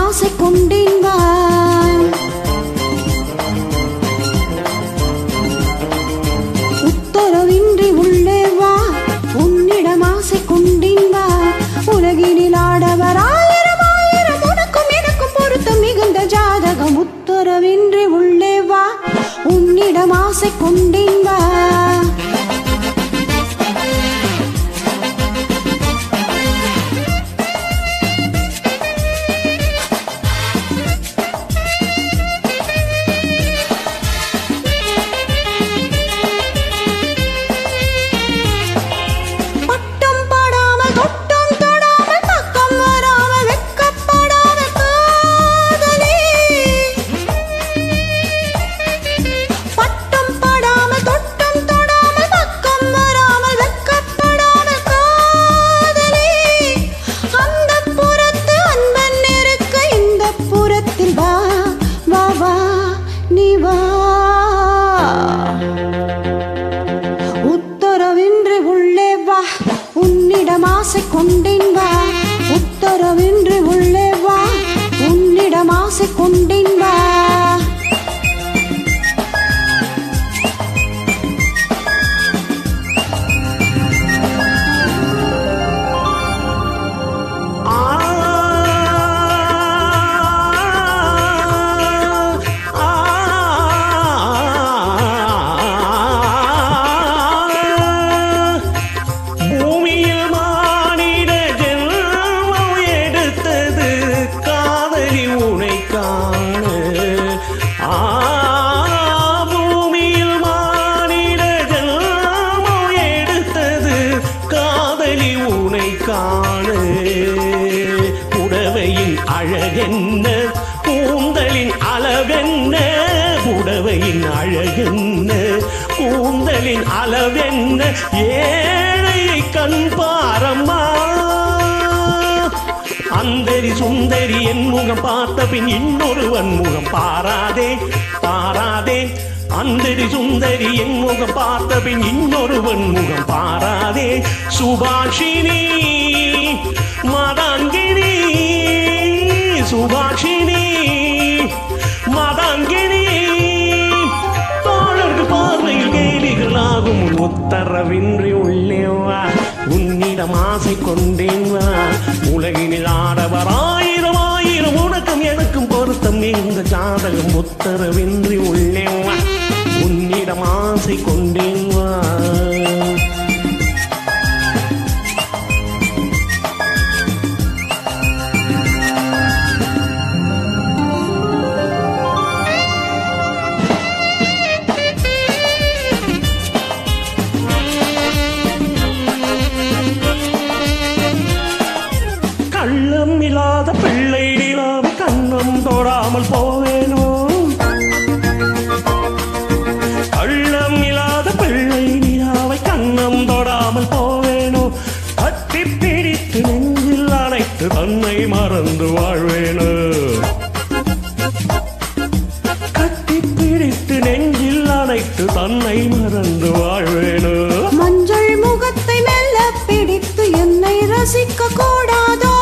ஆசை கொண்டேன் வா. உத்தரவின்றி உள்ளே வா, உன்னிடம் ஆசை கொண்டேன் வா. உலகினில் ஆடவர் ஆயிரம் ஆயிரம், உனக்கும் எனக்கும் பொருத்தம் மிகுந்த ஜாதகம். உத்தரவின்றி உள்ளே வா, உன்னிடம் ஆசை கொண்டேன் வா. உத்தரவின்றி உள்ளே வா, உன்னிடம் ஆசை கொண்டேன் வா. உத்தரவின்றி உள்ளே வா, உன்னிடம் ஆசை கொண்டேன் வா. புடவையின் அழகென்ன, கூந்தலின் அளவென்ன. புடவையின் அழகென்ன, கூந்தலின் அளவென்ன. ஏழை கண் பாரம்மா. அந்தரி சுந்தரி என் முகம் பார்த்த பின் இன்னொருவன் முகம் பாராதே பாராதே. அந்தரி சுந்தரி என் முகம் பார்த்த பின் இன்னொருவன் முகம் பாராதே. சுபாஷினி மதாங்கினி, சுபாஷினி மதாங்கினி. தோழர்கள் பார்வையில் கேலிகளாகும். உத்தரவின்றி உள்ளே வா, உன்னிடம் ஆசை கொண்டேன் வா. உலகினில் ஆடவர் ஆயிரம் ஆயிரம், உனக்கும் எனக்கும் பொருத்தம் மிகுந்த ஜாதகம். உத்தரவின்றி உள்ளே வா, உன்னிடம் ஆசை கொண்டேன் வா. கள்ளம் இல்லாத பிள்ளை நிலாவை கண்ணம் தொடாமல் போவேனோ. கள்ளம் இல்லாத பிள்ளை நிலாவை கண்ணம் தொடாமல் போவேனோ. கட்டி பிடித்து நெஞ்சில் அணைத்து தன்னை மறந்து வாழ்வேனோ. கட்டி பிடித்து நெஞ்சில் அணைத்து தன்னை மறந்து வாழ்வேனோ. மஞ்சள் முகத்தை மெல்ல பிடித்து என்னை ரசிக்க கூடாதோ.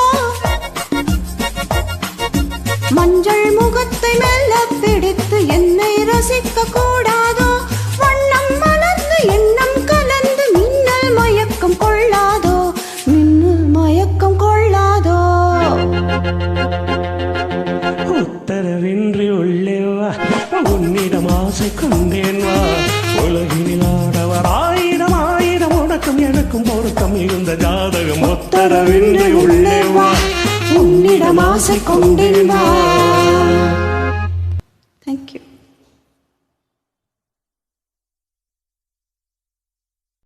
மஞ்சள் முகத்தை மெல்ல பிடித்து என்னை ரசிக்க கூடாதோ. வண்ணம் மலர்ந்து எண்ணம் கலந்து மின்னல் மயக்கம் கொள்ளாதோ. மின்னல் மயக்கம் கொள்ளாதோ. உத்தரவின்றி உள்ளே வா, உன்னிடம் ஆசை கொண்டேன் வா. உலகினில் ஆடவர் ஆயிரம் ஆயிரம், உனக்கும் எனக்கும் பொருத்தம் மிகுந்த ஜாதகம். உத்தரவின்றி உள்ளே வா, உன்னிடம் ஆசை கொண்டேன் வா. Thank you.